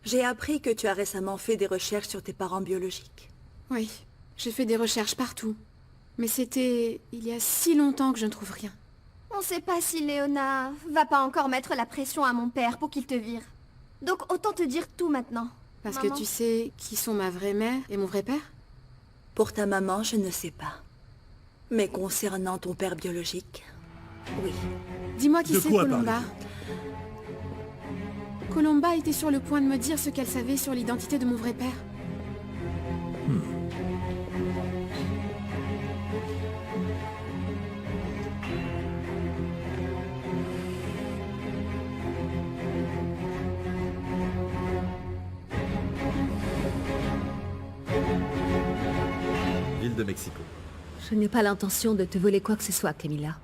J'ai appris que tu as récemment fait des recherches sur tes parents biologiques. Oui, j'ai fait des recherches partout. Mais c'était il y a si longtemps que je ne trouve rien. On sait pas si Léona va pas encore mettre la pression à mon père pour qu'il te vire. Donc autant te dire tout maintenant. Parce Maman. que tu sais qui sont ma vraie mère et mon vrai père? Pour ta maman, je ne sais pas. Mais concernant ton père biologique, oui. Dis-moi qui De c'est quoi Colomba. Colomba était sur le point de me dire ce qu'elle savait sur l'identité de mon vrai père. Ville de Mexico. Je n'ai pas l'intention de te voler quoi que ce soit, Camilla.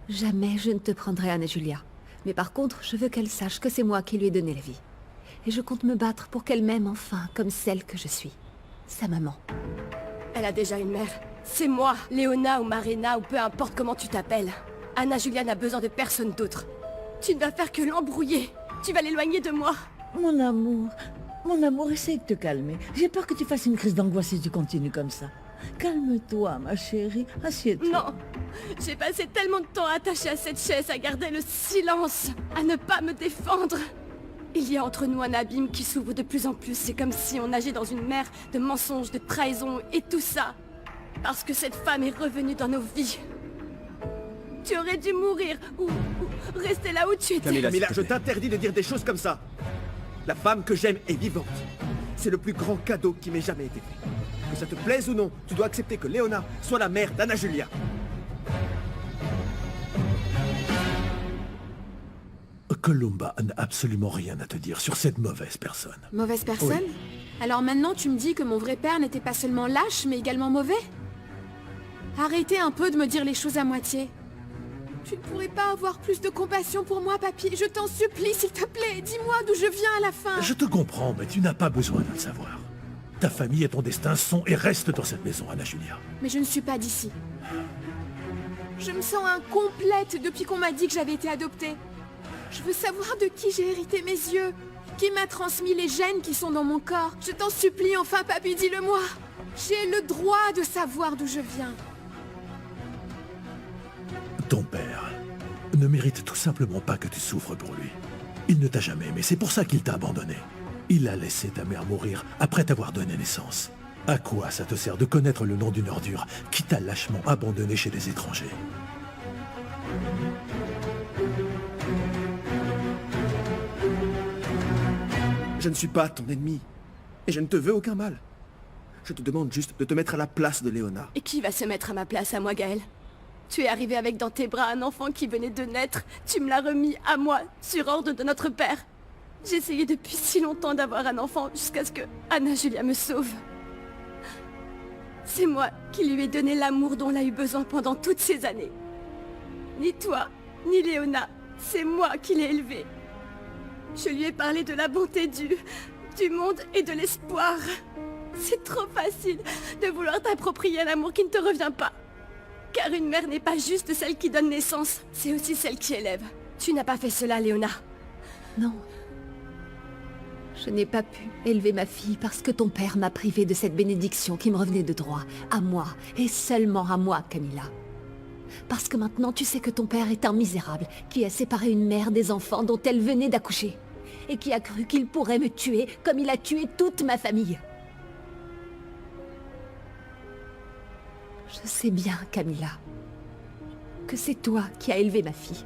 Jamais je ne te prendrai Anna Julia. Mais par contre, je veux qu'elle sache que c'est moi qui lui ai donné la vie. Et je compte me battre pour qu'elle m'aime enfin comme celle que je suis. Sa maman. Elle a déjà une mère. C'est moi, Léona ou Marina ou peu importe comment tu t'appelles. Anna Julia n'a besoin de personne d'autre. Tu ne vas faire que l'embrouiller. Tu vas l'éloigner de moi. Mon amour, essaye de te calmer. J'ai peur que tu fasses une crise d'angoisse si tu continues comme ça. Calme-toi, ma chérie. Assieds-toi. Non. J'ai passé tellement de temps attachée à cette chaise, à garder le silence, à ne pas me défendre. Il y a entre nous un abîme qui s'ouvre de plus en plus. C'est comme si on nageait dans une mer de mensonges, de trahison et tout ça. Parce que cette femme est revenue dans nos vies. Tu aurais dû mourir ou rester là où tu étais. Camilla, je t'interdis de dire des choses comme ça. La femme que j'aime est vivante. C'est le plus grand cadeau qui m'ait jamais été fait. Que ça te plaise ou non, tu dois accepter que Léona soit la mère d'Anna Julia. Columba n'a absolument rien à te dire sur cette mauvaise personne. Mauvaise personne? Alors maintenant tu me dis que mon vrai père n'était pas seulement lâche, mais également mauvais? Arrêtez un peu de me dire les choses à moitié. Tu ne pourrais pas avoir plus de compassion pour moi, papy? Je t'en supplie, s'il te plaît, dis-moi d'où je viens à la fin. Je te comprends, mais tu n'as pas besoin de le savoir. Ta famille et ton destin sont et restent dans cette maison, Anna Julia. Mais je ne suis pas d'ici. Je me sens incomplète depuis qu'on m'a dit que j'avais été adoptée. Je veux savoir de qui j'ai hérité mes yeux. Qui m'a transmis les gènes qui sont dans mon corps. Je t'en supplie, enfin, papy, dis-le-moi. J'ai le droit de savoir d'où je viens. Ton père ne mérite tout simplement pas que tu souffres pour lui. Il ne t'a jamais aimé, c'est pour ça qu'il t'a abandonné. Il a laissé ta mère mourir après t'avoir donné naissance. À quoi ça te sert de connaître le nom d'une ordure qui t'a lâchement abandonné chez des étrangers? Je ne suis pas ton ennemi. Et je ne te veux aucun mal. Je te demande juste de te mettre à la place de Léona. Et qui va se mettre à ma place, à moi, Gaël? Tu es arrivé avec dans tes bras un enfant qui venait de naître. Tu me l'as remis à moi, sur ordre de notre père. J'ai essayé depuis si longtemps d'avoir un enfant jusqu'à ce que Anna Julia me sauve. C'est moi qui lui ai donné l'amour dont elle a eu besoin pendant toutes ces années. Ni toi, ni Léona, c'est moi qui l'ai élevée. Je lui ai parlé de la bonté du monde et de l'espoir. C'est trop facile de vouloir t'approprier un amour qui ne te revient pas. Car une mère n'est pas juste celle qui donne naissance, c'est aussi celle qui élève. Tu n'as pas fait cela, Léona. Non. Je n'ai pas pu élever ma fille parce que ton père m'a privée de cette bénédiction qui me revenait de droit. À moi, et seulement à moi, Camilla. Parce que maintenant tu sais que ton père est un misérable qui a séparé une mère des enfants dont elle venait d'accoucher. Et qui a cru qu'il pourrait me tuer comme il a tué toute ma famille. Je sais bien, Camilla, que c'est toi qui as élevé ma fille.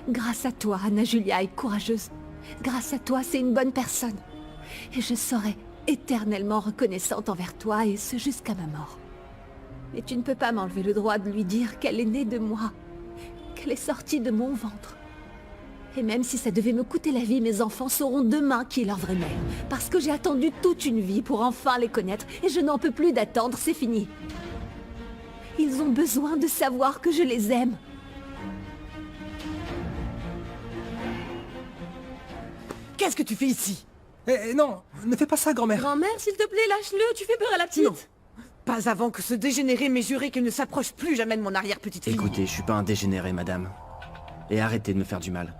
Grâce à toi, Anna Julia est courageuse. Grâce à toi, c'est une bonne personne. Et je serai éternellement reconnaissante envers toi, et ce jusqu'à ma mort. Mais tu ne peux pas m'enlever le droit de lui dire qu'elle est née de moi, qu'elle est sortie de mon ventre. Et même si ça devait me coûter la vie, mes enfants sauront demain qui est leur vraie mère. Parce que j'ai attendu toute une vie pour enfin les connaître, et je n'en peux plus d'attendre, c'est fini. Ils ont besoin de savoir que je les aime. Qu'est-ce que tu fais ici? Non, ne fais pas ça, grand-mère. Grand-mère, s'il te plaît, lâche-le, tu fais peur à la petite. Non. Pas avant que ce dégénéré m'ait juré qu'il ne s'approche plus jamais de mon arrière-petite-fille. Écoutez, je suis pas un dégénéré, madame. Et arrêtez de me faire du mal.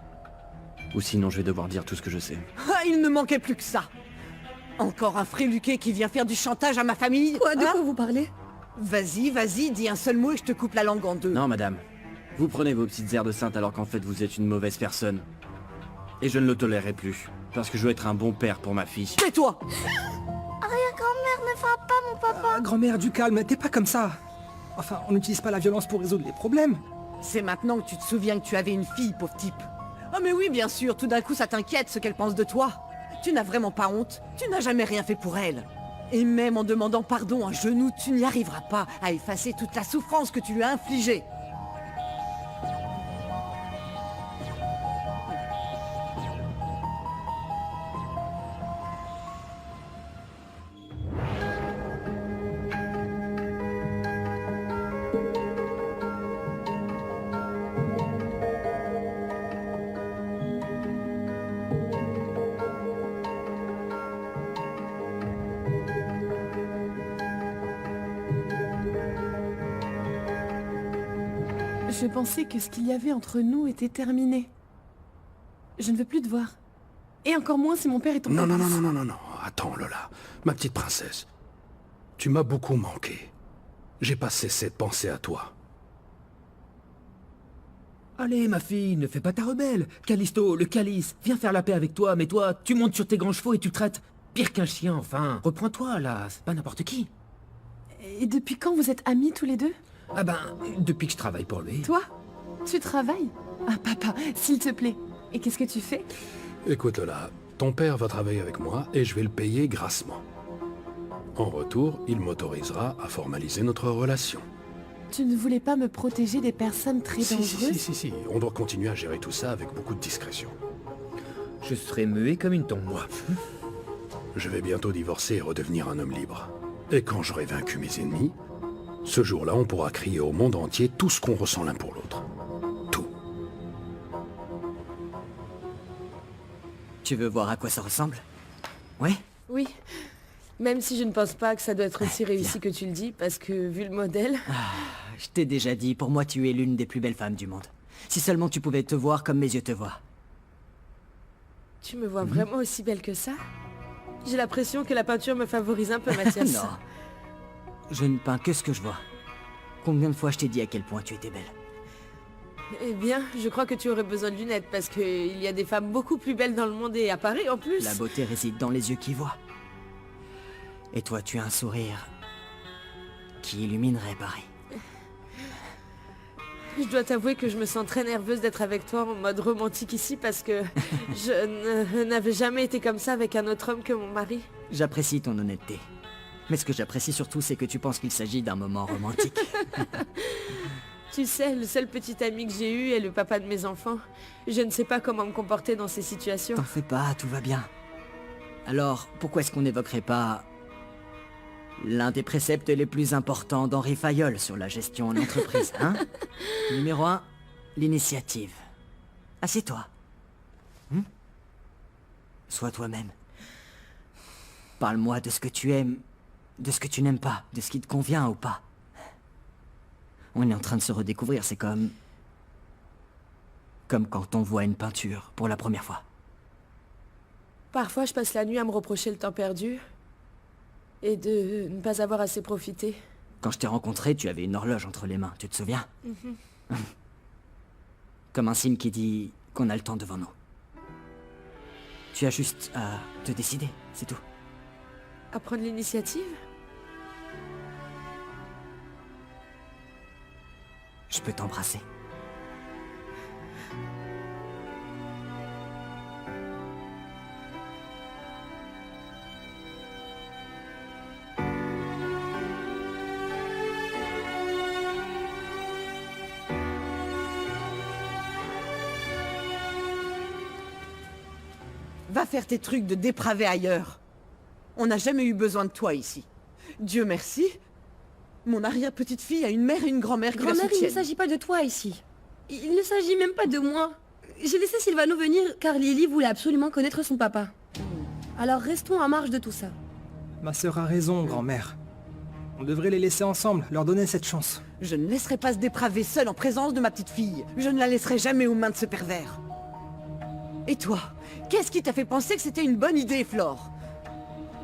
Ou sinon, je vais devoir dire tout ce que je sais. Ah, il ne manquait plus que ça. Encore un fréluqué qui vient faire du chantage à ma famille. Quoi, de hein? quoi vous parlez? Vas-y, vas-y, dis un seul mot et je te coupe la langue en deux. Non, madame. Vous prenez vos petites airs de sainte alors qu'en fait, vous êtes une mauvaise personne. Et je ne le tolérerai plus. Parce que je veux être un bon père pour ma fille. Tais-toi! Arrière-grand-mère, ne frappe pas mon papa. Grand-mère, du calme, t'es pas comme ça. Enfin, on n'utilise pas la violence pour résoudre les problèmes. C'est maintenant que tu te souviens que tu avais une fille, pauvre type. Ah mais oui, bien sûr, tout d'un coup ça t'inquiète ce qu'elle pense de toi. Tu n'as vraiment pas honte, tu n'as jamais rien fait pour elle. Et même en demandant pardon à genoux, tu n'y arriveras pas à effacer toute la souffrance que tu lui as infligée. Je pensais que ce qu'il y avait entre nous était terminé. Je ne veux plus te voir. Et encore moins si mon père est ton Non, non, complice. non, non, non, non, non. Attends, Lola. Ma petite princesse. Tu m'as beaucoup manqué. J'ai pas cessé de penser à toi. Allez, ma fille, ne fais pas ta rebelle. Callisto, le calice, viens faire la paix avec toi, mais toi, tu montes sur tes grands chevaux et tu traites pire qu'un chien, enfin. Reprends-toi, là, c'est pas n'importe qui. Et depuis quand vous êtes amis tous les deux? Ah ben, depuis que je travaille pour lui. Toi? Tu travailles? Ah papa, s'il te plaît. Et qu'est-ce que tu fais? Écoute, Lola, ton père va travailler avec moi et je vais le payer grassement. En retour, il m'autorisera à formaliser notre relation. Tu ne voulais pas me protéger des personnes très dangereuses? Si. On doit continuer à gérer tout ça avec beaucoup de discrétion. Je serai muet comme une tombe. Moi, je vais bientôt divorcer et redevenir un homme libre. Et quand j'aurai vaincu mes ennemis, ce jour-là, on pourra crier au monde entier tout ce qu'on ressent l'un pour l'autre. Tout. Tu veux voir à quoi ça ressemble? Ouais? Oui. Même si je ne pense pas que ça doit être aussi réussi que tu le dis, parce que vu le modèle... Je t'ai déjà dit, pour moi tu es l'une des plus belles femmes du monde. Si seulement tu pouvais te voir comme mes yeux te voient. Tu me vois vraiment aussi belle que ça? J'ai l'impression que la peinture me favorise un peu, Mathias. Non. Je ne peins que ce que je vois. Combien de fois je t'ai dit à quel point tu étais belle? Eh bien, je crois que tu aurais besoin de lunettes, parce qu'il y a des femmes beaucoup plus belles dans le monde et à Paris en plus. La beauté réside dans les yeux qui voient. Et toi, tu as un sourire qui illuminerait Paris. Je dois t'avouer que je me sens très nerveuse d'être avec toi en mode romantique ici, parce que je n'avais jamais été comme ça avec un autre homme que mon mari. J'apprécie ton honnêteté. Mais ce que j'apprécie surtout, c'est que tu penses qu'il s'agit d'un moment romantique. Tu sais, le seul petit ami que j'ai eu est le papa de mes enfants. Je ne sais pas comment me comporter dans ces situations. T'en fais pas, tout va bien. Alors, pourquoi est-ce qu'on n'évoquerait pas l'un des préceptes les plus importants d'Henri Fayol sur la gestion en entreprise, hein? Numéro 1, l'initiative. Assieds-toi. Sois toi-même. Parle-moi de ce que tu aimes, de ce que tu n'aimes pas, de ce qui te convient ou pas. On est en train de se redécouvrir, c'est comme quand on voit une peinture pour la première fois. Parfois, je passe la nuit à me reprocher le temps perdu et de ne pas avoir assez profité. Quand je t'ai rencontré, tu avais une horloge entre les mains, tu te souviens? Comme un signe qui dit qu'on a le temps devant nous. Tu as juste à te décider, c'est tout. À prendre l'initiative? Je peux t'embrasser. Va faire tes trucs de dépravé ailleurs. On n'a jamais eu besoin de toi ici. Dieu merci. Mon arrière-petite-fille a une mère et une grand-mère qui la Grand-mère, il ne soutiennent. s'agit pas de toi ici. Il ne s'agit même pas de moi. J'ai laissé Sylvano venir car Lily voulait absolument connaître son papa. Alors restons à marge de tout ça. Ma sœur a raison, grand-mère. On devrait les laisser ensemble, leur donner cette chance. Je ne laisserai pas se dépraver seule en présence de ma petite fille. Je ne la laisserai jamais aux mains de ce pervers. Et toi, qu'est-ce qui t'a fait penser que c'était une bonne idée, Flore?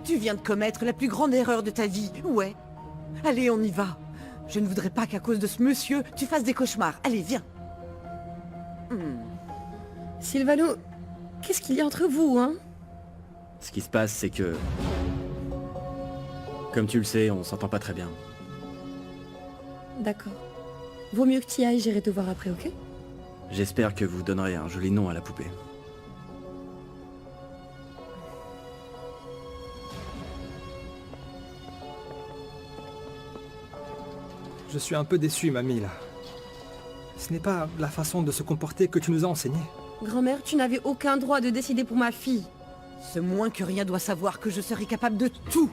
Tu viens de commettre la plus grande erreur de ta vie, ouais. Allez, on y va. Je ne voudrais pas qu'à cause de ce monsieur, tu fasses des cauchemars. Allez, viens. Sylvano, qu'est-ce qu'il y a entre vous, hein? Ce qui se passe, c'est que... Comme tu le sais, on s'entend pas très bien. D'accord. Vaut mieux que tu y ailles, j'irai te voir après, ok? J'espère que vous donnerez un joli nom à la poupée. Je suis un peu déçu, mamie, là. Ce n'est pas la façon de se comporter que tu nous as enseigné. Grand-mère, tu n'avais aucun droit de décider pour ma fille. Ce moins que rien doit savoir que je serai capable de tout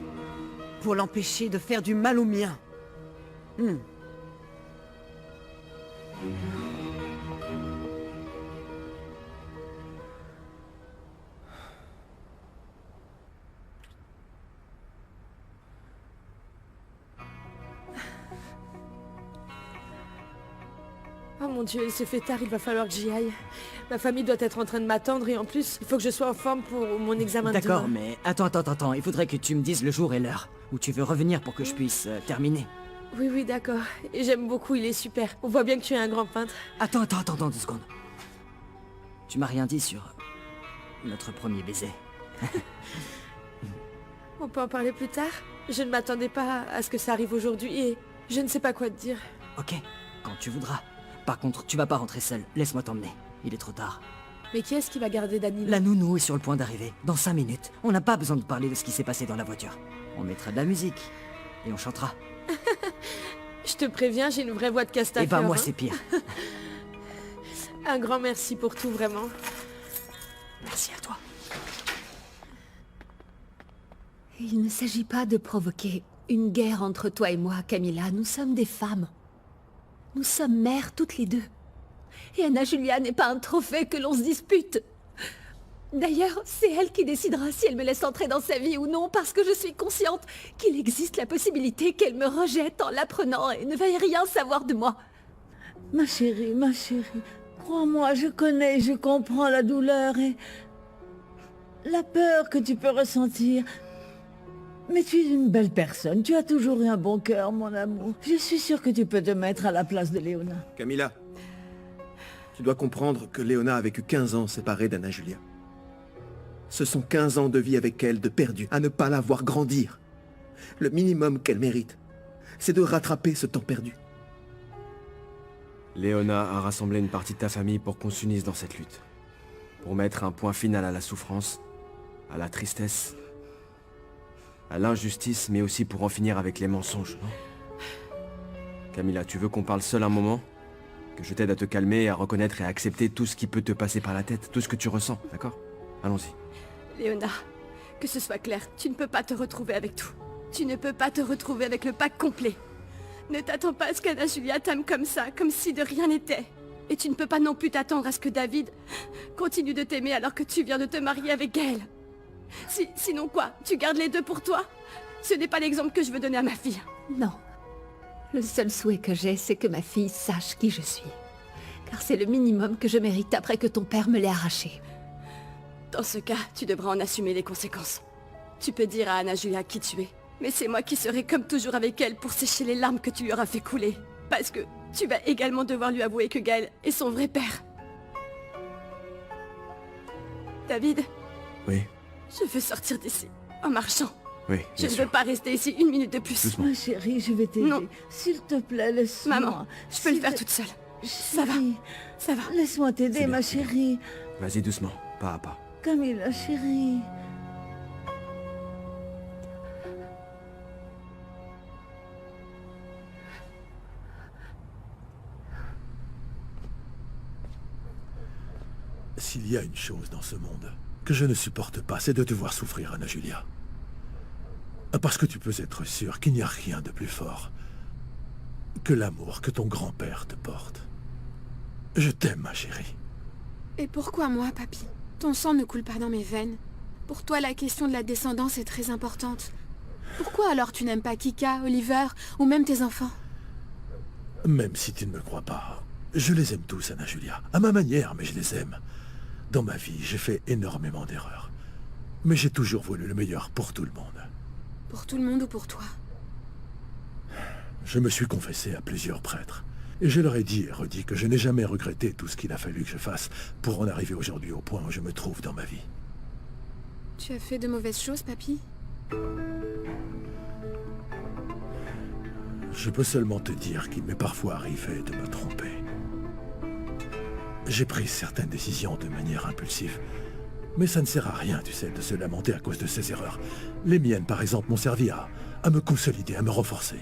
pour l'empêcher de faire du mal au mien. Oh mon Dieu, il se fait tard, il va falloir que j'y aille. Ma famille doit être en train de m'attendre et en plus, il faut que je sois en forme pour mon examen de D'accord, demain. mais attends, il faudrait que tu me dises le jour et l'heure où tu veux revenir pour que je puisse terminer. Oui, d'accord. Et j'aime beaucoup, il est super. On voit bien que tu es un grand peintre. Attends, 2 secondes. Tu m'as rien dit sur notre premier baiser. On peut en parler plus tard? Je ne m'attendais pas à ce que ça arrive aujourd'hui et je ne sais pas quoi te dire. Ok, quand tu voudras. Par contre, tu vas pas rentrer seul. Laisse-moi t'emmener. Il est trop tard. Mais qui est-ce qui va garder Danilo? La nounou est sur le point d'arriver. Dans 5 minutes. On n'a pas besoin de parler de ce qui s'est passé dans la voiture. On mettra de la musique. Et on chantera. Je te préviens, j'ai une vraie voix de Castafiore. Et bah moi hein. c'est pire. Un grand merci pour tout, vraiment. Merci à toi. Il ne s'agit pas de provoquer une guerre entre toi et moi, Camilla. Nous sommes des femmes. Nous sommes mères toutes les deux. Et Anna Julia n'est pas un trophée que l'on se dispute. D'ailleurs, c'est elle qui décidera si elle me laisse entrer dans sa vie ou non, parce que je suis consciente qu'il existe la possibilité qu'elle me rejette en l'apprenant et ne veuille rien savoir de moi. Ma chérie, crois-moi, je connais, je comprends la douleur et la peur que tu peux ressentir. Mais tu es une belle personne, tu as toujours eu un bon cœur, mon amour. Je suis sûre que tu peux te mettre à la place de Léona. Camilla, tu dois comprendre que Léona a vécu 15 ans séparée d'Anna Julia. Ce sont 15 ans de vie avec elle, de perdu, à ne pas la voir grandir. Le minimum qu'elle mérite, c'est de rattraper ce temps perdu. Léona a rassemblé une partie de ta famille pour qu'on s'unisse dans cette lutte. Pour mettre un point final à la souffrance, à la tristesse, à l'injustice, mais aussi pour en finir avec les mensonges, non? Camilla, tu veux qu'on parle seul un moment? Que je t'aide à te calmer, à reconnaître et à accepter tout ce qui peut te passer par la tête, tout ce que tu ressens, d'accord? Allons-y. Léona, que ce soit clair, tu ne peux pas te retrouver avec tout. Tu ne peux pas te retrouver avec le pack complet. Ne t'attends pas à ce qu'Anna Julia t'aime comme ça, comme si de rien n'était. Et tu ne peux pas non plus t'attendre à ce que David continue de t'aimer alors que tu viens de te marier avec Gaël. Sinon quoi? Tu gardes les deux pour toi? Ce n'est pas l'exemple que je veux donner à ma fille. Non. Le seul souhait que j'ai, c'est que ma fille sache qui je suis. Car c'est le minimum que je mérite après que ton père me l'ait arraché. Dans ce cas, tu devras en assumer les conséquences. Tu peux dire à Anna Julia qui tu es. Mais c'est moi qui serai comme toujours avec elle pour sécher les larmes que tu lui auras fait couler. Parce que tu vas également devoir lui avouer que Gaël est son vrai père. David? Oui. Je veux sortir d'ici, en marchant. Oui, Je ne veux pas rester ici une minute de plus. Doucement. Ma chérie, je vais t'aider. Non. S'il te plaît, laisse-moi. Maman, je peux le faire toute seule. Ça va, Chérie, ça va. laisse-moi t'aider, C'est bien, ma c'est bien. chérie. Vas-y doucement, pas à pas. Camilla, chérie. S'il y a une chose dans ce monde que je ne supporte pas, c'est de te voir souffrir, Anna Julia. Parce que tu peux être sûr qu'il n'y a rien de plus fort que l'amour que ton grand-père te porte. Je t'aime, ma chérie. Et pourquoi moi, papy? Ton sang ne coule pas dans mes veines. Pour toi, la question de la descendance est très importante. Pourquoi alors tu n'aimes pas Kika, Oliver, ou même tes enfants? Même si tu ne me crois pas, je les aime tous, Anna Julia. À ma manière, mais je les aime. Dans ma vie, j'ai fait énormément d'erreurs. Mais j'ai toujours voulu le meilleur pour tout le monde. Pour tout le monde ou pour toi? Je me suis confessé à plusieurs prêtres. Et je leur ai dit et redit que je n'ai jamais regretté tout ce qu'il a fallu que je fasse pour en arriver aujourd'hui au point où je me trouve dans ma vie. Tu as fait de mauvaises choses, papy? Je peux seulement te dire qu'il m'est parfois arrivé de me tromper. J'ai pris certaines décisions de manière impulsive. Mais ça ne sert à rien, tu sais, de se lamenter à cause de ces erreurs. Les miennes, par exemple, m'ont servi à me consolider, à me renforcer.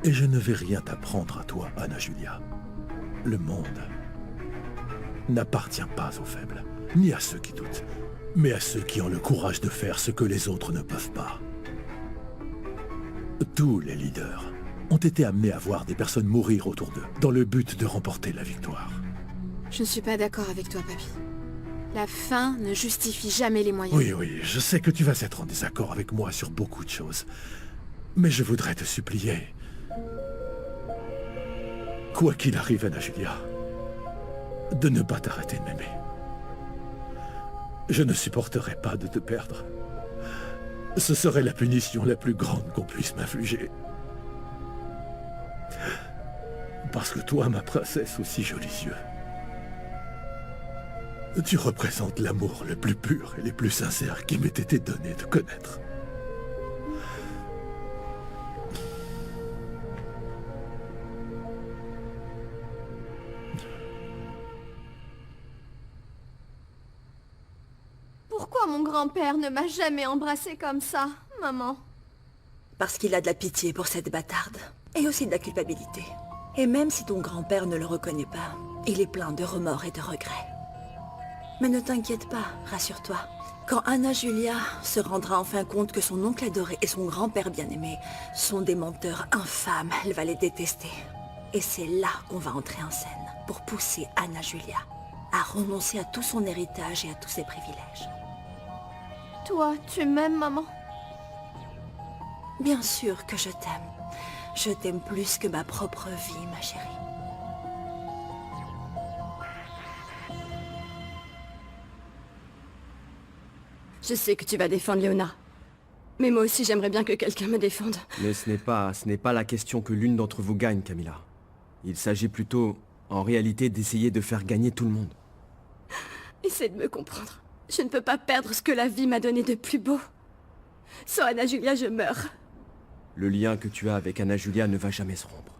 Et je ne vais rien t'apprendre à toi, Anna Julia. Le monde n'appartient pas aux faibles, ni à ceux qui doutent, mais à ceux qui ont le courage de faire ce que les autres ne peuvent pas. Tous les leaders ont été amenés à voir des personnes mourir autour d'eux, dans le but de remporter la victoire. Je ne suis pas d'accord avec toi, papy. La fin ne justifie jamais les moyens. Oui, je sais que tu vas être en désaccord avec moi sur beaucoup de choses. Mais je voudrais te supplier. Quoi qu'il arrive, Anna Julia, de ne pas t'arrêter de m'aimer. Je ne supporterai pas de te perdre. Ce serait la punition la plus grande qu'on puisse m'infliger. Parce que toi, ma princesse aux si jolis yeux, tu représentes l'amour le plus pur et le plus sincère qui m'ait été donné de connaître. Pourquoi mon grand-père ne m'a jamais embrassée comme ça, maman? Parce qu'il a de la pitié pour cette bâtarde. Et aussi de la culpabilité. Et même si ton grand-père ne le reconnaît pas, il est plein de remords et de regrets. Mais ne t'inquiète pas, rassure-toi. Quand Anna Julia se rendra enfin compte que son oncle adoré et son grand-père bien-aimé sont des menteurs infâmes, elle va les détester. Et c'est là qu'on va entrer en scène, pour pousser Anna Julia à renoncer à tout son héritage et à tous ses privilèges. Toi, tu m'aimes, maman? Bien sûr que je t'aime. Je t'aime plus que ma propre vie, ma chérie. Je sais que tu vas défendre Léona. Mais moi aussi, j'aimerais bien que quelqu'un me défende. Mais ce n'est pas la question que l'une d'entre vous gagne, Camilla. Il s'agit plutôt, en réalité, d'essayer de faire gagner tout le monde. Essaie de me comprendre. Je ne peux pas perdre ce que la vie m'a donné de plus beau. Sans Anna Julia, je meurs. Le lien que tu as avec Anna Julia ne va jamais se rompre.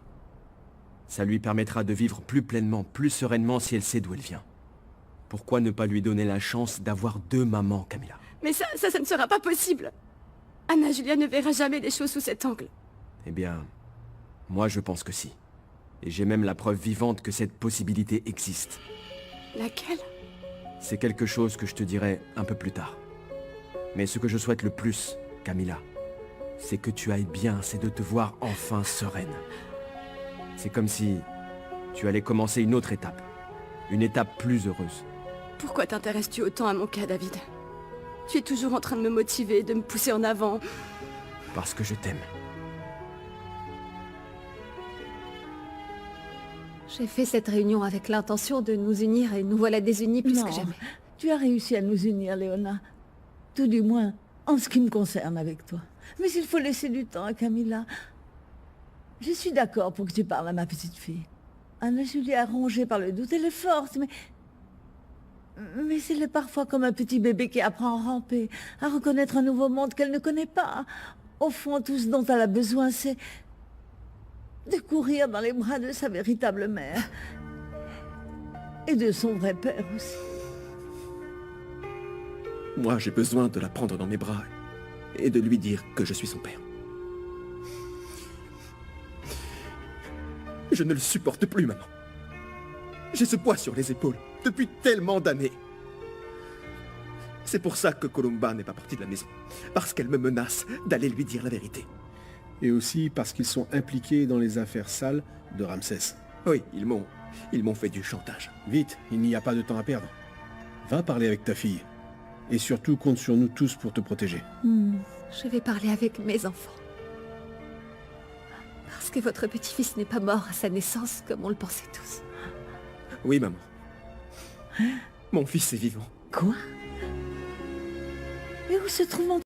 Ça lui permettra de vivre plus pleinement, plus sereinement si elle sait d'où elle vient. Pourquoi ne pas lui donner la chance d'avoir deux mamans, Camilla? Mais ça ne sera pas possible. Anna Julia ne verra jamais les choses sous cet angle. Eh bien, moi je pense que si. Et j'ai même la preuve vivante que cette possibilité existe. Laquelle? C'est quelque chose que je te dirai un peu plus tard. Mais ce que je souhaite le plus, Camilla, c'est que tu ailles bien, c'est de te voir enfin sereine. C'est comme si tu allais commencer une autre étape. Une étape plus heureuse. Pourquoi t'intéresses-tu autant à mon cas, David? Tu es toujours en train de me motiver, de me pousser en avant. Parce que je t'aime. J'ai fait cette réunion avec l'intention de nous unir et nous voilà désunis plus que jamais. Tu as réussi à nous unir, Léona. Tout du moins, en ce qui me concerne avec toi. Mais il faut laisser du temps à Camilla. Je suis d'accord pour que tu parles à ma petite fille. Anna Julia est rongée par le doute, elle est forte, mais elle est parfois comme un petit bébé qui apprend à ramper, à reconnaître un nouveau monde qu'elle ne connaît pas. Au fond, tout ce dont elle a besoin, c'est de courir dans les bras de sa véritable mère. Et de son vrai père aussi. Moi, j'ai besoin de la prendre dans mes bras et de lui dire que je suis son père. Je ne le supporte plus, maman. J'ai ce poids sur les épaules depuis tellement d'années. C'est pour ça que Columba n'est pas partie de la maison. Parce qu'elle me menace d'aller lui dire la vérité. Et aussi parce qu'ils sont impliqués dans les affaires sales de Ramsès. Oui, ils m'ont fait du chantage. Vite, il n'y a pas de temps à perdre. Va parler avec ta fille. Et surtout, compte sur nous tous pour te protéger. Je vais parler avec mes enfants. Parce que votre petit-fils n'est pas mort à sa naissance, comme on le pensait tous. Oui, maman. Mon fils est vivant. Quoi? Et où se trouve mon